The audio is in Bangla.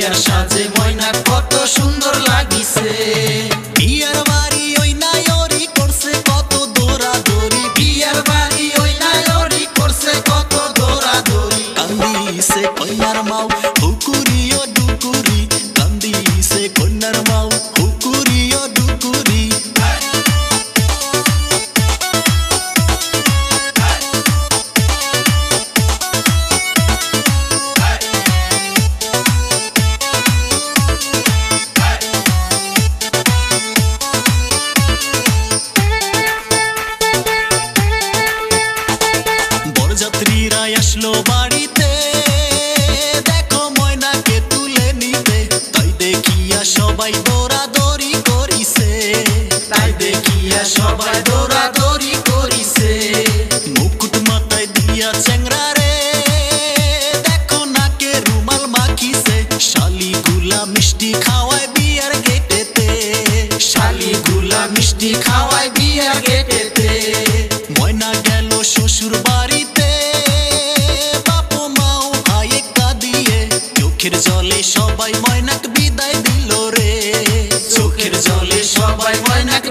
বিয়ার সাজে ময়না কত সুন্দর লাগিছে। বিয়ার বাড়ি ওই নায়রি করছে কত দৌড়াদৌড়ি, বিয়ার বাড়ি ওই নায়রি করছে কত দৌড়াদৌড়ি। কান্দিছে কন্যার মাও হুকুরি ও ডুকুরি, কান্দিছে কন্যার মাও হুকুরি ও ডুকুরি। বরযাত্রীরা আসলো বাড়িতে, দেখো ময়নাকে তুলে নিতে, তাই দেখিয়া সবাই দৌড়াদৌড়ি করিছে, তাই দেখিয়া সবাই দৌড়াদৌড়ি করিছে। মুকুট মাথায় দিয়া চ্যাংরা রে, দেখো নাকে রুমাল মাখিছে, শালিগুলা মিষ্টি খাওয়ায় বিয়ার গেটেতে, শালিগুলা মিষ্টি খাওয়ায় বিয়ার গেটেতে। ময়না গেল শ্বশুর বাড়িতে, বাপ মাও ভাইয়ে কাঁদিয়ে, চোখের জলে সবাই ময়নাক বিদায় দিল রে, চোখের জলে সবাই ময়নাকে